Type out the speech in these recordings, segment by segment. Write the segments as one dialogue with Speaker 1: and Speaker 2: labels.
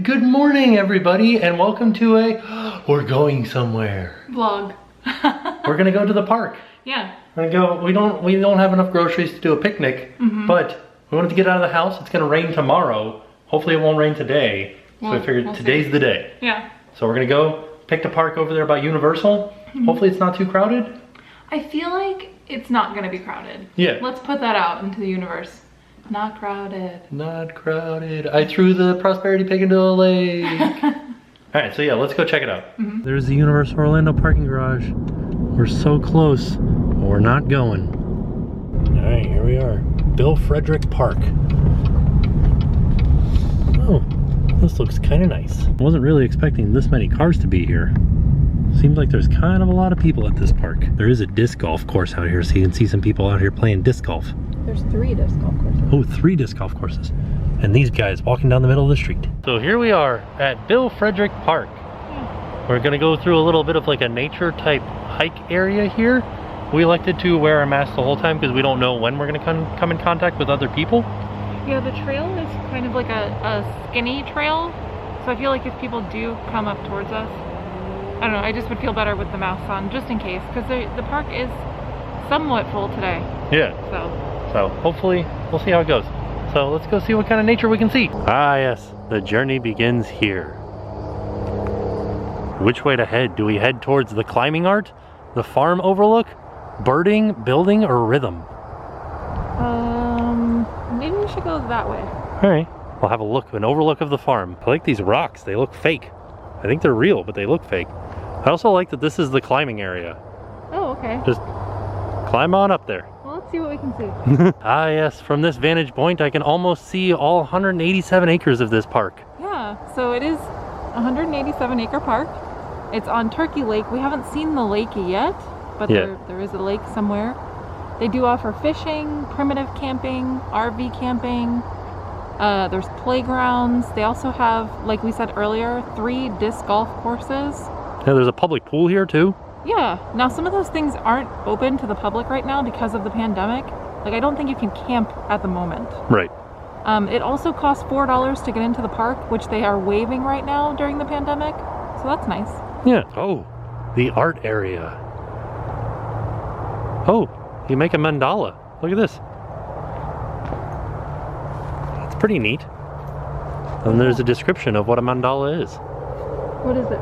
Speaker 1: Good morning, everybody, and welcome to a we're going somewhere
Speaker 2: vlog.
Speaker 1: We're gonna go to the park.
Speaker 2: Yeah.
Speaker 1: We're gonna go. We don't have enough groceries to do a picnic, but we wanted to get out of the house. It's gonna rain tomorrow. Hopefully, it won't rain today. So I figured today's the day.
Speaker 2: Yeah.
Speaker 1: So we're gonna go pick the park over there by Universal. Hopefully, it's not too crowded.
Speaker 2: I feel like it's not gonna be crowded.
Speaker 1: Yeah.
Speaker 2: Let's put that out into the universe. Not crowded.
Speaker 1: Not crowded. I threw the Prosperity Pig into a lake. Alright, so yeah, let's go check it out. There's the Universal Orlando parking garage. We're so close, but we're not going. Alright, here we are. Bill Frederick Park. Oh, this looks kind of nice. I wasn't really expecting this many cars to be here. Seems like there's kind of a lot of people at this park. There is a disc golf course out here, so you can see some people out here playing disc golf.
Speaker 2: There's 3 disc golf courses.
Speaker 1: Oh, 3 disc golf courses. And these guys walking down the middle of the street. So here we are at Bill Frederick Park. Yeah. We're gonna go through a little bit of like a nature type hike area here. We elected to wear our masks the whole time because we don't know when we're gonna come in contact with other people.
Speaker 2: Yeah, the trail is kind of like a skinny trail. So I feel like if people do come up towards us, I don't know, I just would feel better with the masks on just in case, because the park is somewhat full today.
Speaker 1: Yeah. So hopefully we'll see how it goes. So let's go see what kind of nature we can see. Ah yes, the journey begins here. Which way to head? Do we head towards the climbing art, the farm overlook, birding, building, or rhythm?
Speaker 2: Maybe we should go that way.
Speaker 1: Alright, we'll have a look, an overlook of the farm. I like these rocks, they look fake. I think they're real, but they look fake. I also like that this is the climbing area.
Speaker 2: Oh, okay.
Speaker 1: Just climb on up there.
Speaker 2: Well, let's see what we can see.
Speaker 1: Ah yes, from this vantage point I can almost see all 187 acres of this park.
Speaker 2: Yeah, so it is a 187 acre park. It's on Turkey Lake. We haven't seen the lake yet, but there is a lake somewhere. They do offer fishing, primitive camping, RV camping. There's playgrounds. They also have, like we said earlier, 3 disc golf courses.
Speaker 1: Yeah, there's a public pool here too.
Speaker 2: Yeah. Now some of those things aren't open to the public right now because of the pandemic. Like I don't think you can camp at the moment.
Speaker 1: Right.
Speaker 2: It also costs $4 to get into the park, which they are waiving right now during the pandemic. So that's nice.
Speaker 1: Yeah. Oh, the art area. Oh, you make a mandala. Look at this. It's pretty neat. And there's a description of what a mandala is.
Speaker 2: What is it?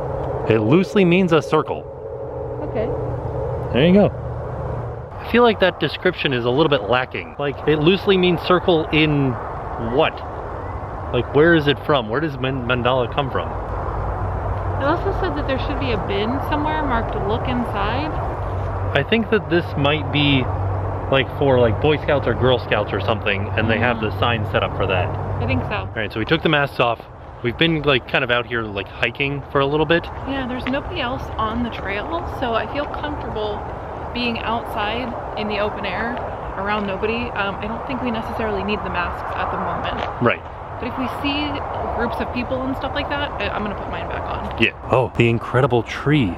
Speaker 1: It loosely means a circle.
Speaker 2: Okay.
Speaker 1: There you go. I feel like that description is a little bit lacking. Like, it loosely means circle in what? Like, where is it from? Where does mandala come from?
Speaker 2: It also said that there should be a bin somewhere marked look inside.
Speaker 1: I think that this might be like for like Boy Scouts or Girl Scouts or something, and they have the sign set up for that.
Speaker 2: I think so.
Speaker 1: All right, so we took the masks off. We've been like kind of out here like hiking for a little bit.
Speaker 2: Yeah, there's nobody else on the trail, so I feel comfortable being outside in the open air around nobody. I don't think we necessarily need the masks at the moment.
Speaker 1: Right.
Speaker 2: But if we see groups of people and stuff like that, I'm gonna put mine back on.
Speaker 1: Yeah. Oh, the incredible tree.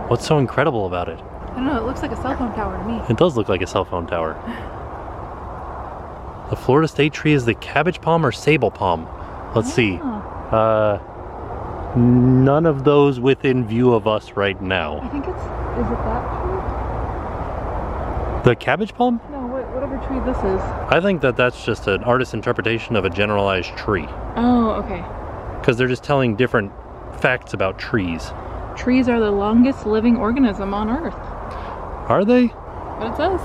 Speaker 1: What's so incredible about it?
Speaker 2: I don't know, it looks like a cell phone tower to me.
Speaker 1: It does look like a cell phone tower. The Florida state tree is the cabbage palm or sable palm. Let's see. None of those within view of us right now.
Speaker 2: I think is it that tree?
Speaker 1: The cabbage palm?
Speaker 2: No, whatever tree this is.
Speaker 1: I think that that's just an artist's interpretation of a generalized tree.
Speaker 2: Oh, okay.
Speaker 1: Because they're just telling different facts about trees.
Speaker 2: Trees are the longest living organism on Earth.
Speaker 1: Are they?
Speaker 2: What it says.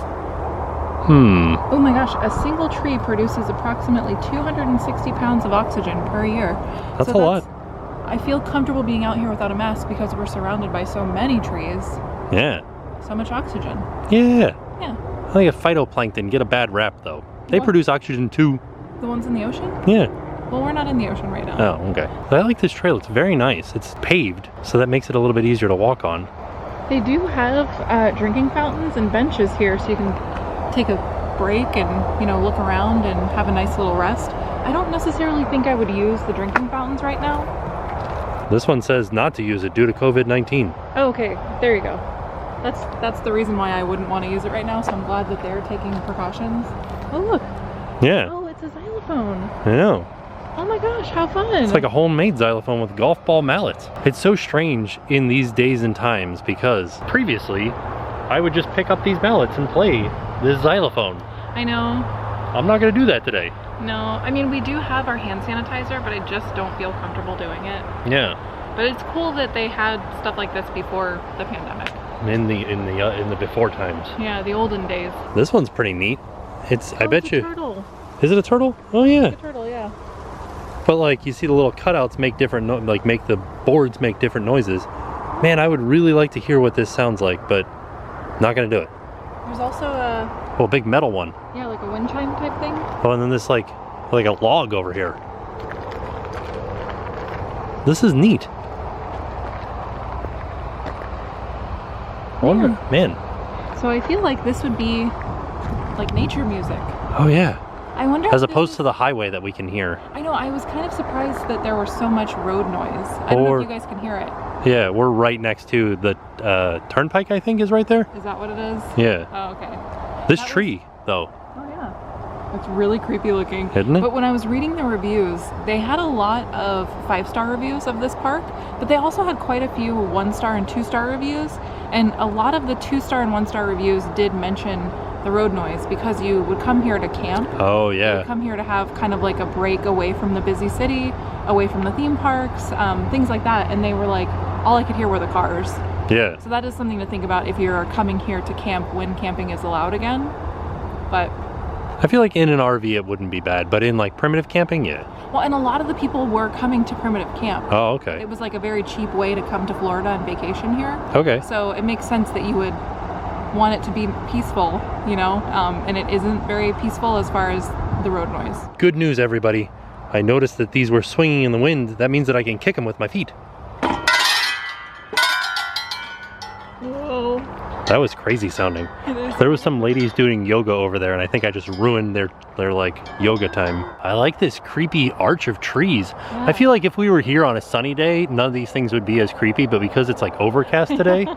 Speaker 1: Oh
Speaker 2: my gosh, a single tree produces approximately 260 pounds of oxygen per year.
Speaker 1: That's a lot.
Speaker 2: I feel comfortable being out here without a mask because we're surrounded by so many trees.
Speaker 1: Yeah.
Speaker 2: So much oxygen.
Speaker 1: Yeah.
Speaker 2: Yeah.
Speaker 1: I think phytoplankton get a bad rap though. They produce oxygen too.
Speaker 2: The ones in the ocean?
Speaker 1: Yeah.
Speaker 2: Well, we're not in the ocean right now.
Speaker 1: Oh, okay. But I like this trail. It's very nice. It's paved, so that makes it a little bit easier to walk on.
Speaker 2: They do have drinking fountains and benches here, so you can take a break and, you know, look around and have a nice little rest. I don't necessarily think I would use the drinking fountains right now.
Speaker 1: This one says not to use it due to COVID-19.
Speaker 2: Oh, okay. There you go. That's the reason why I wouldn't want to use it right now, so I'm glad that they're taking precautions. Oh, look.
Speaker 1: Yeah.
Speaker 2: Oh, it's a xylophone.
Speaker 1: I know.
Speaker 2: Oh my gosh, how fun.
Speaker 1: It's like a homemade xylophone with golf ball mallets. It's so strange in these days and times because previously I would just pick up these mallets and play this xylophone.
Speaker 2: I know.
Speaker 1: I'm not gonna do that today.
Speaker 2: No, I mean, we do have our hand sanitizer, but I just don't feel comfortable doing it.
Speaker 1: Yeah.
Speaker 2: But it's cool that they had stuff like this before the pandemic.
Speaker 1: In the before times.
Speaker 2: Yeah, the olden days.
Speaker 1: This one's pretty neat. It's I bet
Speaker 2: it's a
Speaker 1: you.
Speaker 2: Turtle.
Speaker 1: Is it a turtle? Oh yeah.
Speaker 2: It's a turtle, yeah.
Speaker 1: But like you see the little cutouts make different make the boards make different noises. Man, I would really like to hear what this sounds like, but not gonna do it.
Speaker 2: There's also
Speaker 1: a big metal one.
Speaker 2: Yeah, like a wind chime type thing.
Speaker 1: Oh, and then this like a log over here. This is neat. I wonder, man.
Speaker 2: So I feel like this would be like nature music.
Speaker 1: Oh yeah.
Speaker 2: I wonder.
Speaker 1: As opposed to the highway that we can hear.
Speaker 2: I know. I was kind of surprised that there was so much road noise. I don't know if you guys can hear it.
Speaker 1: Yeah, we're right next to the turnpike. I think is right there.
Speaker 2: Is that what it is?
Speaker 1: Yeah.
Speaker 2: Oh, okay.
Speaker 1: This tree, though.
Speaker 2: Oh yeah. It's really creepy looking.
Speaker 1: Isn't it?
Speaker 2: But when I was reading the reviews, they had a lot of 5-star reviews of this park, but they also had quite a few 1-star and 2-star reviews. And a lot of the 2-star and 1-star reviews did mention the road noise because you would come here to camp.
Speaker 1: Oh yeah.
Speaker 2: You would come here to have kind of like a break away from the busy city, away from the theme parks, things like that. And they were like, all I could hear were the cars.
Speaker 1: Yeah.
Speaker 2: So that is something to think about if you're coming here to camp when camping is allowed again. But
Speaker 1: I feel like in an RV it wouldn't be bad, but in like primitive camping, yeah.
Speaker 2: well, and a lot of the people were coming to primitive camp.
Speaker 1: Oh, okay.
Speaker 2: It was like a very cheap way to come to Florida and vacation here.
Speaker 1: Okay.
Speaker 2: So it makes sense that you would want it to be peaceful, you know, and it isn't very peaceful as far as the road noise.
Speaker 1: Good news, everybody. I noticed that these were swinging in the wind. That means that I can kick them with my feet.
Speaker 2: Whoa.
Speaker 1: That was crazy sounding. There was some ladies doing yoga over there, and I think I just ruined their like yoga time. I like this creepy arch of trees.
Speaker 2: Yeah.
Speaker 1: I feel like if we were here on a sunny day, none of these things would be as creepy, but because it's like overcast today,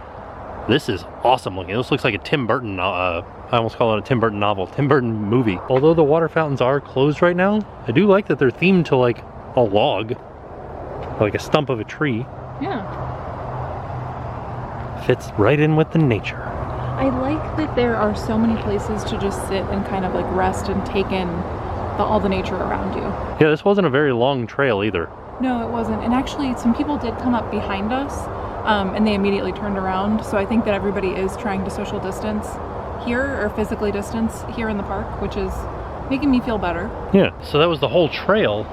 Speaker 1: this is awesome looking. This looks like a Tim Burton, I almost call it a Tim Burton novel, Tim Burton movie. Although the water fountains are closed right now, I do like that they're themed to like a log, like a stump of a tree.
Speaker 2: Yeah.
Speaker 1: Fits right in with the nature.
Speaker 2: I like that there are so many places to just sit and kind of like rest and take in all the nature around you.
Speaker 1: Yeah, this wasn't a very long trail either.
Speaker 2: No, it wasn't. And actually, some people did come up behind us, and they immediately turned around. So I think that everybody is trying to social distance here, or physically distance here in the park, which is making me feel better.
Speaker 1: Yeah, so that was the whole trail.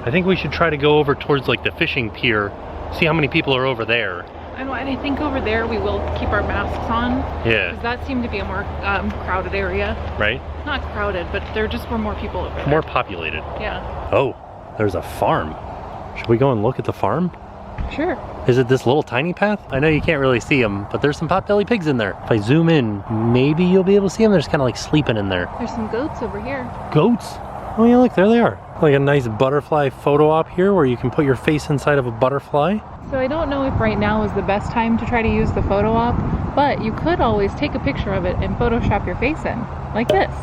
Speaker 1: I think we should try to go over towards like the fishing pier, see how many people are over there.
Speaker 2: I know, and I think over there we will keep our masks on.
Speaker 1: Yeah.
Speaker 2: Because that seemed to be a more crowded area.
Speaker 1: Right?
Speaker 2: Not crowded, but there just were more people over there.
Speaker 1: More populated.
Speaker 2: Yeah.
Speaker 1: Oh, there's a farm. Should we go and look at the farm?
Speaker 2: Sure.
Speaker 1: Is it this little tiny path? I know you can't really see them, but there's some potbelly pigs in there. If I zoom in, maybe you'll be able to see them. They're just kind of like sleeping in there.
Speaker 2: There's some goats over here.
Speaker 1: Goats? Oh yeah, look, there they are. Like a nice butterfly photo op here where you can put your face inside of a butterfly.
Speaker 2: So I don't know if right now is the best time to try to use the photo op, but you could always take a picture of it and Photoshop your face in, like this.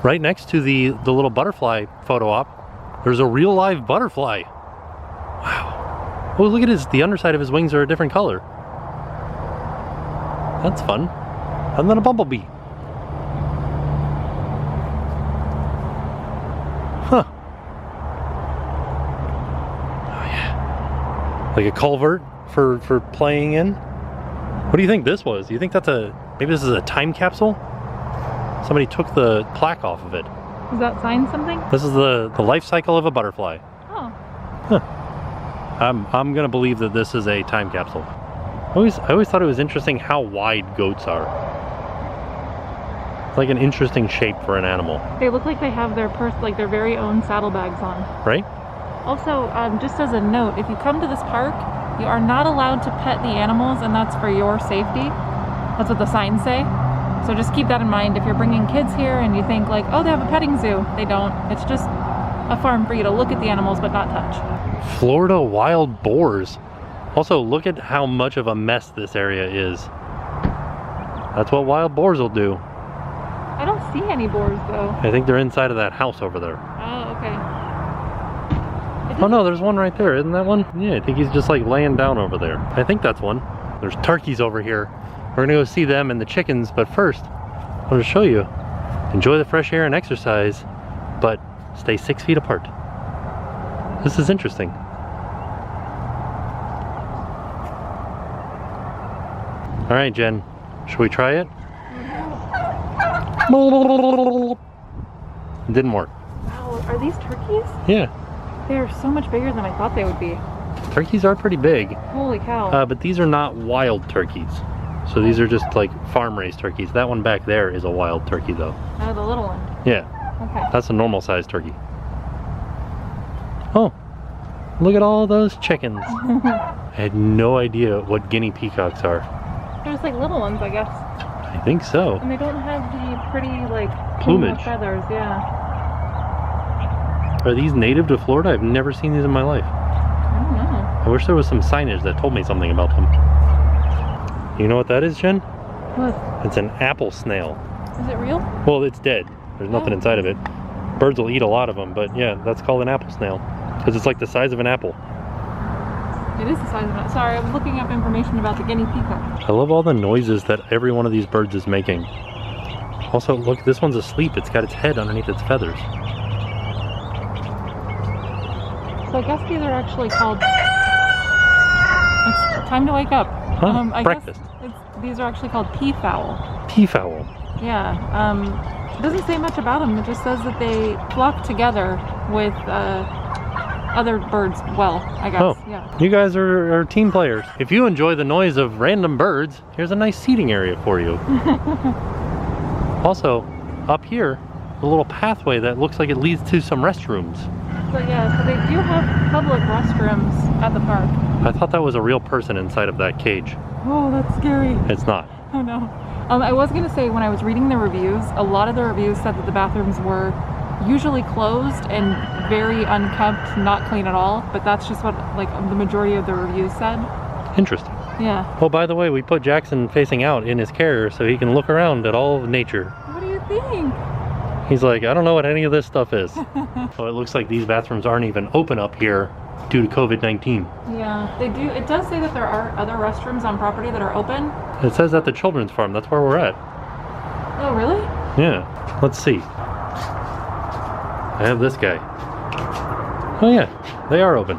Speaker 1: Right next to the little butterfly photo op, there's a real live butterfly. Wow. Oh, look at his, the underside of his wings are a different color. That's fun. And then a bumblebee. Huh. Oh yeah. Like a culvert for playing in. What do you think this was? Do you think that's maybe this is a time capsule? Somebody took the plaque off of it.
Speaker 2: Does that sign something?
Speaker 1: This is the life cycle of a butterfly.
Speaker 2: Oh.
Speaker 1: Huh. I'm gonna believe that this is a time capsule. I always thought it was interesting how wide goats are. It's like an interesting shape for an animal.
Speaker 2: They look like they have their their very own saddlebags on.
Speaker 1: Right?
Speaker 2: Also, just as a note, if you come to this park, you are not allowed to pet the animals, and that's for your safety. That's what the signs say. So just keep that in mind. If you're bringing kids here and you think like, oh, they have a petting zoo. They don't. It's just a farm for you to look at the animals but not touch.
Speaker 1: Florida wild boars. Also, look at how much of a mess this area is. That's what wild boars will do.
Speaker 2: I don't see any boars though.
Speaker 1: I think they're inside of that house over there.
Speaker 2: Oh, okay.
Speaker 1: Oh no, there's one right there. Isn't that one? Yeah, I think he's just like laying down over there. I think that's one. There's turkeys over here. We're gonna go see them and the chickens, but first, I want to show you. Enjoy the fresh air and exercise, but stay 6 feet apart. This is interesting. All right, Jen, should we try it? It didn't work.
Speaker 2: Wow, are these turkeys?
Speaker 1: Yeah.
Speaker 2: They are so much bigger than I thought they would be.
Speaker 1: Turkeys are pretty big.
Speaker 2: Holy cow.
Speaker 1: But these are not wild turkeys. So these are just like farm-raised turkeys. That one back there is a wild turkey though.
Speaker 2: Oh, the little one.
Speaker 1: Yeah.
Speaker 2: Okay.
Speaker 1: That's a normal sized turkey. Oh, look at all those chickens. I had no idea what Guinea peacocks are.
Speaker 2: They're just like little ones, I guess.
Speaker 1: I think so.
Speaker 2: And they don't have the pretty like
Speaker 1: Plumage.
Speaker 2: feathers, yeah.
Speaker 1: Are these native to Florida? I've never seen these in my life.
Speaker 2: I don't know.
Speaker 1: I wish there was some signage that told me something about them. You know what that is, Jen?
Speaker 2: What?
Speaker 1: It's an apple snail.
Speaker 2: Is it real?
Speaker 1: Well, it's dead. There's nothing inside of it. Birds will eat a lot of them, but yeah, that's called an apple snail. Because it's like the size of an apple.
Speaker 2: It is the size of it. Sorry, I was looking up information about the Guinea peacock.
Speaker 1: I love all the noises that every one of these birds is making. Also, look, this one's asleep. It's got its head underneath its feathers.
Speaker 2: So I guess these are actually called... It's time to wake up.
Speaker 1: Huh?
Speaker 2: I
Speaker 1: Breakfast.
Speaker 2: guess these are actually called peafowl.
Speaker 1: Peafowl.
Speaker 2: Yeah. It doesn't say much about them. It just says that they flock together with other birds. Well, I guess.
Speaker 1: Oh,
Speaker 2: yeah.
Speaker 1: You guys are team players. If you enjoy the noise of random birds, here's a nice seating area for you. Also, up here, a little pathway that looks like it leads to some restrooms.
Speaker 2: So yeah, so they do have public restrooms at the park.
Speaker 1: I thought that was a real person inside of that cage.
Speaker 2: Oh, that's scary.
Speaker 1: It's not.
Speaker 2: Oh no. I was gonna say, when I was reading the reviews, a lot of the reviews said that the bathrooms were usually closed and very unkempt, not clean at all, but that's just what like the majority of the reviews said.
Speaker 1: Interesting.
Speaker 2: Yeah.
Speaker 1: Oh, by the way, we put Jackson facing out in his carrier so he can look around at all of nature.
Speaker 2: What do you think?
Speaker 1: He's like, I don't know what any of this stuff is. Oh, it looks like these bathrooms aren't even open up here due to COVID-19.
Speaker 2: Yeah, they do. It does say that there are other restrooms on property that are open.
Speaker 1: It says at the children's farm. That's where we're at.
Speaker 2: Oh, really?
Speaker 1: Yeah. Let's see. I have this guy. Oh yeah, they are open.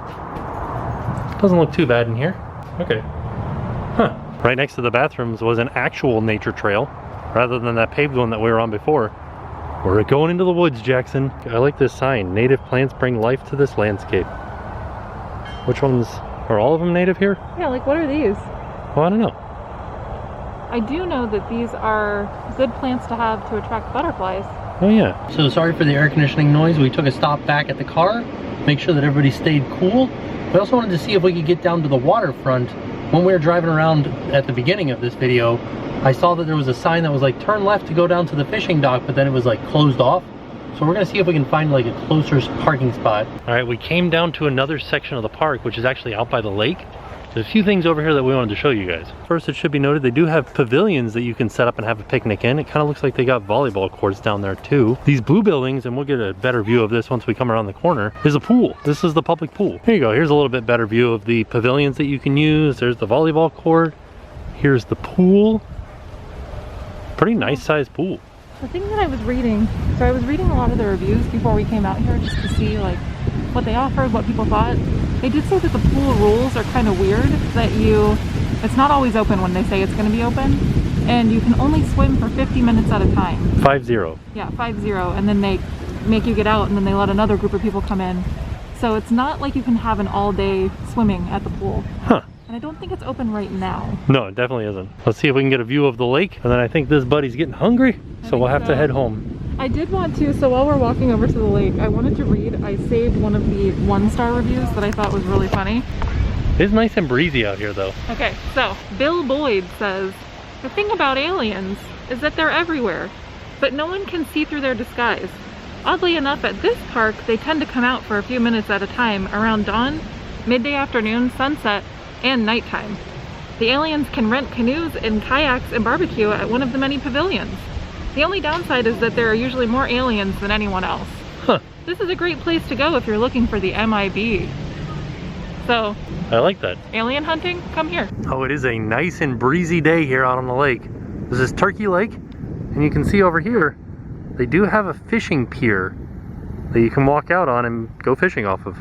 Speaker 1: Doesn't look too bad in here. Okay. Huh. Right next to the bathrooms was an actual nature trail rather than that paved one that we were on before. We're going into the woods, Jackson. I like this sign. Native plants bring life to this landscape. Which ones? Are all of them native here?
Speaker 2: Yeah, like what are these?
Speaker 1: Well, I don't know.
Speaker 2: I do know that these are good plants to have to attract butterflies.
Speaker 1: Oh yeah. So sorry for the air conditioning noise. We took a stop back at the car, make sure that everybody stayed cool. We also wanted to see if we could get down to the waterfront. When we were driving around at the beginning of this video, I saw that there was a sign that was like turn left to go down to the fishing dock, but then it was like closed off. So we're gonna see if we can find like a closer parking spot. All right, we came down to another section of the park, which is actually out by the lake. There's a few things over here that we wanted to show you guys. First, it should be noted they do have pavilions that you can set up and have a picnic in. It kind of looks like they got volleyball courts down there too. These blue buildings, and we'll get a better view of this once we come around the corner, is a pool. This is the public pool. Here you go. Here's a little bit better view of the pavilions that you can use. There's the volleyball court. Here's the pool. Pretty nice sized pool.
Speaker 2: The thing that I was reading, so I was reading a lot of the reviews before we came out here just to see like what they offered, what people thought. They did say that the pool rules are kind of weird, that it's not always open when they say it's going to be open, and you can only swim for 50 minutes at a time.
Speaker 1: 5-0.
Speaker 2: Yeah, 5-0, and then they make you get out and then they let another group of people come in. So it's not like you can have an all-day swimming at the pool.
Speaker 1: Huh.
Speaker 2: And I don't think it's open right now.
Speaker 1: No, it definitely isn't. Let's see if we can get a view of the lake, and then I think this buddy's getting hungry, so we'll have to head home.
Speaker 2: I did want to, so while we're walking over to the lake, I wanted to read, I saved one of the 1-star reviews that I thought was really funny.
Speaker 1: It's nice and breezy out here though.
Speaker 2: Okay, so Bill Boyd says, the thing about aliens is that they're everywhere, but no one can see through their disguise. Oddly enough, at this park, they tend to come out for a few minutes at a time around dawn, midday afternoon, sunset, and nighttime. The aliens can rent canoes and kayaks and barbecue at one of the many pavilions. The only downside is that there are usually more aliens than anyone else.
Speaker 1: Huh.
Speaker 2: this is a great place to go if you're looking for the MIB. So,
Speaker 1: I like that.
Speaker 2: alien hunting, come here.
Speaker 1: Oh, it is a nice and breezy day here out on the lake. This is Turkey Lake, and you can see over here, they do have a fishing pier that you can walk out on and go fishing off of.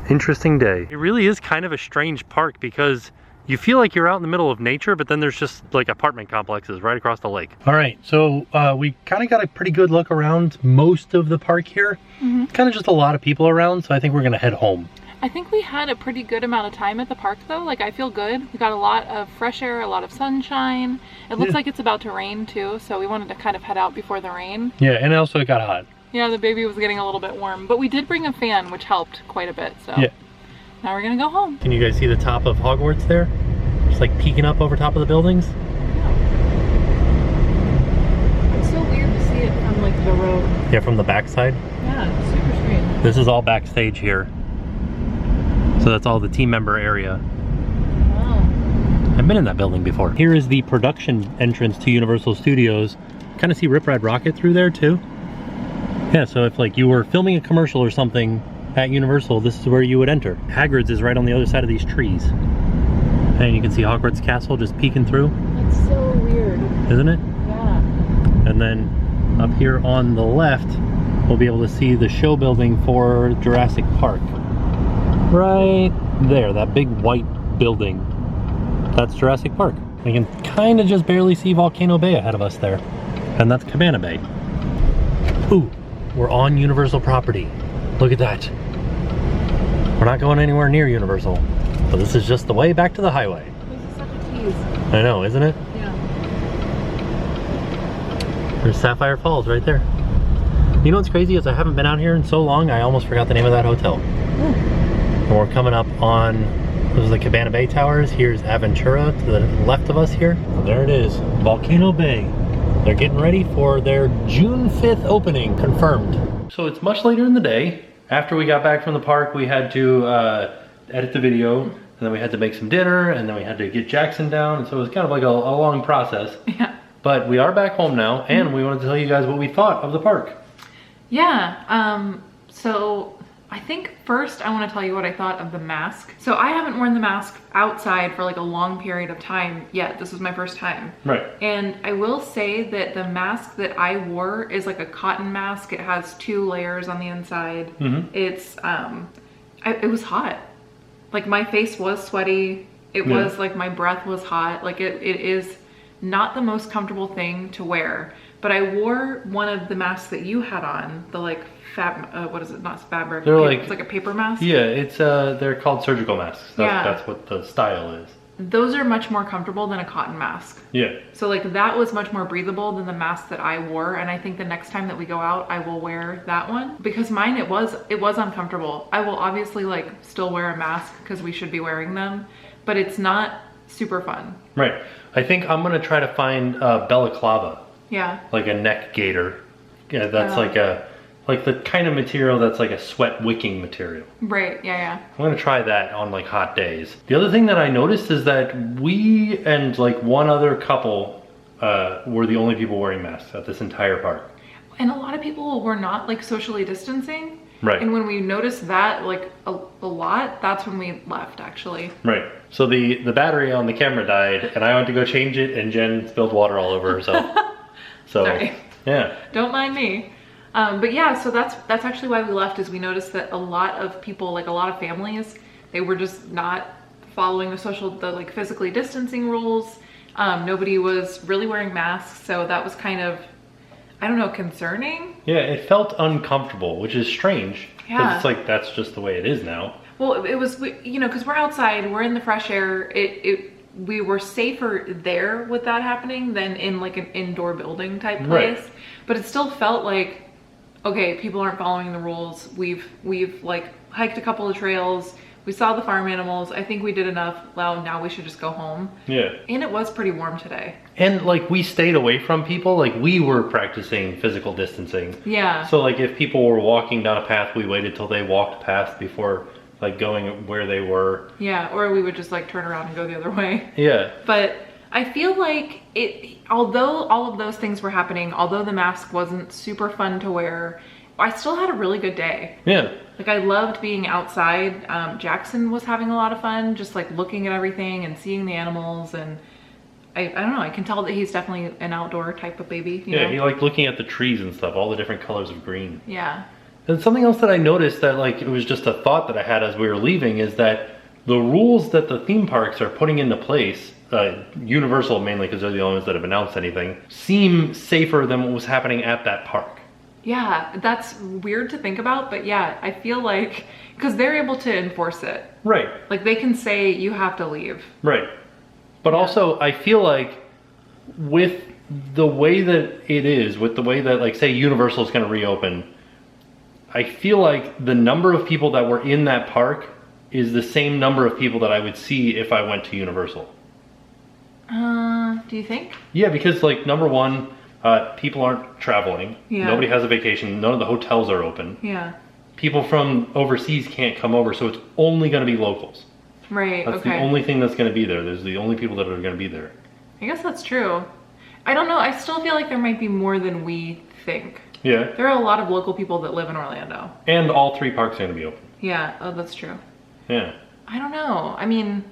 Speaker 1: Interesting day. It really is kind of a strange park because you feel like you're out in the middle of nature, but then there's just like apartment complexes right across the lake. All right, so we kind of got a pretty good look around most of the park here. Kind of just a lot of people around, so I think we're gonna head home.
Speaker 2: I think we had a pretty good amount of time at the park though. Like, I feel good. We got a lot of fresh air, a lot of sunshine. It looks like it's about to rain too, so we wanted to kind of head out before the rain.
Speaker 1: Yeah, and also it got hot.
Speaker 2: Yeah, the baby was getting a little bit warm, but we did bring a fan, which helped quite a bit, so. Yeah. Now we're gonna go home.
Speaker 1: Can you guys see the top of Hogwarts there? Just like peeking up over top of the buildings.
Speaker 2: It's so weird to see it from like the road.
Speaker 1: Yeah, from the backside.
Speaker 2: Yeah, it's super strange.
Speaker 1: This is all backstage here. So that's all the team member area.
Speaker 2: Wow.
Speaker 1: I've been in that building before. Here is the production entrance to Universal Studios. Kind of see Rip Ride Rocket through there too. Yeah, so if like you were filming a commercial or something at Universal, this is where you would enter. Hagrid's is right on the other side of these trees. And you can see Hogwarts Castle just peeking through.
Speaker 2: That's so weird.
Speaker 1: Isn't it?
Speaker 2: Yeah.
Speaker 1: And then up here on the left, we'll be able to see the show building for Jurassic Park. Right there, that big white building. That's Jurassic Park. We can kind of just barely see Volcano Bay ahead of us there. And that's Cabana Bay. Ooh, we're on Universal property. Look at that. We're not going anywhere near Universal, but this is just the way back to the highway.
Speaker 2: This is such a tease.
Speaker 1: I know, isn't it?
Speaker 2: Yeah.
Speaker 1: There's Sapphire Falls right there. You know what's crazy is I haven't been out here in so long, I almost forgot the name of that hotel. And we're coming up on, those are the Cabana Bay Towers. Here's Aventura to the left of us here. There it is, Volcano Bay. They're getting ready for their June 5th opening, confirmed. So it's much later in the day. After we got back from the park, we had to edit the video, and then we had to make some dinner, and then we had to get Jackson down. So it was kind of like a long process.
Speaker 2: Yeah.
Speaker 1: But we are back home now, and we wanted to tell you guys what we thought of the park.
Speaker 2: Yeah, so I think first I want to tell you what I thought of the mask. So I haven't worn the mask outside for like a long period of time yet. This was my first time. Right. And I will say that the mask that I wore is like a cotton mask. It has 2 layers on the inside. It's, it was hot. Like my face was sweaty. It was like my breath was hot. Like it is not the most comfortable thing to wear. But I wore one of the masks that you had on, the like what is it? Not fabric.
Speaker 1: They're like,
Speaker 2: it's like a paper mask.
Speaker 1: Yeah, it's they're called surgical masks. That's what the style is.
Speaker 2: Those are much more comfortable than a cotton mask. Yeah. So like that was much more breathable than the mask that I wore, and I think the next time that we go out, I will wear that one because mine it was uncomfortable. I will obviously like still wear a mask because we should be wearing them, but it's not super fun. Right. I think I'm gonna try to find balaclava. Yeah. Like a neck gaiter. Yeah, that's like the kind of material that's like a sweat wicking material. Right, yeah. I'm gonna try that on like hot days. The other thing that I noticed is that we and like one other couple were the only people wearing masks at this entire park. And a lot of people were not like socially distancing. Right. And when we noticed that like a lot, that's when we left actually. Right. So the battery on the camera died and I went to go change it and Jen spilled water all over herself. So, sorry. Yeah. Don't mind me. But yeah, so that's actually why we left is we noticed that a lot of people, like a lot of families, they were just not following the like physically distancing rules. Nobody was really wearing masks. So that was kind of, I don't know, concerning. Yeah, it felt uncomfortable, which is strange. Yeah. It's like, that's just the way it is now. Well, it was, you know, cause we're outside, we're in the fresh air. We were safer there with that happening than in like an indoor building type place. Right. But it still felt like, okay, people aren't following the rules. We've like hiked a couple of trails. We saw the farm animals. I think we did enough. Well, now we should just go home. Yeah. And it was pretty warm today. And like we stayed away from people. Like we were practicing physical distancing. Yeah. So like if people were walking down a path, we waited till they walked past before
Speaker 1: like going where they were.
Speaker 2: Yeah, or we would just like turn around and go the other way.
Speaker 1: Yeah.
Speaker 2: But I feel like although all of those things were happening, although the mask wasn't super fun to wear, I still had a really good day.
Speaker 1: Yeah.
Speaker 2: Like I loved being outside. Jackson was having a lot of fun, just like looking at everything and seeing the animals. And I don't know, I can tell that he's definitely an outdoor type of baby. You know?
Speaker 1: He liked looking at the trees and stuff, all the different colors of green.
Speaker 2: Yeah.
Speaker 1: And something else that I noticed that like it was just a thought that I had as we were leaving is that the rules that the theme parks are putting into place, Universal mainly because they're the only ones that have announced anything, seem safer than what was happening at that park.
Speaker 2: Yeah, that's weird to think about, but yeah, I feel like, because they're able to enforce it.
Speaker 1: Right.
Speaker 2: Like they can say you have to leave.
Speaker 1: Right. But also I feel like with the way that it is, with the way that like say Universal is going to reopen, I feel like the number of people that were in that park is the same number of people that I would see if I went to Universal.
Speaker 2: Do you think?
Speaker 1: Yeah, because like number one, people aren't traveling.
Speaker 2: Yeah.
Speaker 1: Nobody has a vacation. None of the hotels are open.
Speaker 2: Yeah.
Speaker 1: People from overseas can't come over, so it's only going to be locals.
Speaker 2: Right,
Speaker 1: That's
Speaker 2: okay.
Speaker 1: the only thing that's going to be there. There's the only people that are going to be there.
Speaker 2: I guess that's true. I don't know, I still feel like there might be more than we think.
Speaker 1: Yeah.
Speaker 2: There are a lot of local people that live in Orlando.
Speaker 1: And all 3 parks are going to be open.
Speaker 2: Yeah, oh, that's true.
Speaker 1: Yeah.
Speaker 2: I don't know. I mean,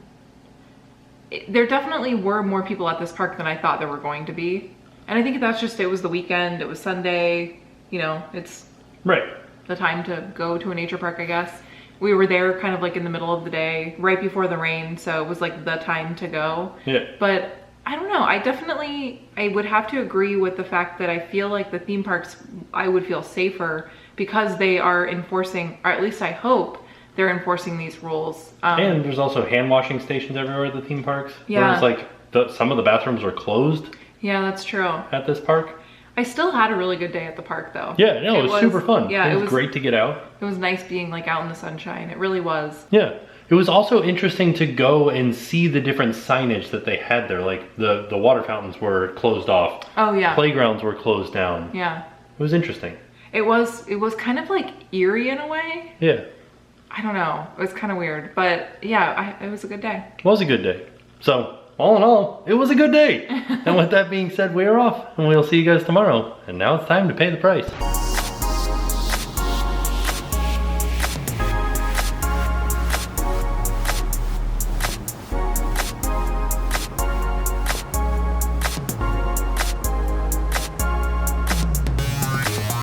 Speaker 2: there definitely were more people at this park than I thought there were going to be. And I think that's just, it was the weekend, it was Sunday, you know, it's
Speaker 1: Right.
Speaker 2: the time to go to a nature park, I guess. We were there kind of like in the middle of the day, right before the rain, so it was like the time to go.
Speaker 1: Yeah.
Speaker 2: But I don't know, I would have to agree with the fact that I feel like the theme parks, I would feel safer because they are enforcing, or at least I hope, they're enforcing these rules.
Speaker 1: And there's also hand washing stations everywhere at the theme parks.
Speaker 2: Yeah.
Speaker 1: Whereas like some of the bathrooms were closed
Speaker 2: Yeah, that's true.
Speaker 1: at this park.
Speaker 2: I still had a really good day at the park though.
Speaker 1: Yeah, no, it was super fun.
Speaker 2: Yeah,
Speaker 1: it was great to get out.
Speaker 2: It was nice being like out in the sunshine. It really was.
Speaker 1: Yeah. It was also interesting to go and see the different signage that they had there. Like the water fountains were closed off.
Speaker 2: Oh yeah.
Speaker 1: Playgrounds were closed down.
Speaker 2: Yeah.
Speaker 1: It was interesting.
Speaker 2: It was kind of like eerie in a way.
Speaker 1: Yeah.
Speaker 2: I don't know. It was kind of weird, but yeah, it was a good day.
Speaker 1: It was a good day. So, all in all, it was a good day. And with that being said, we are off and we'll see you guys tomorrow. And now it's time to pay the price.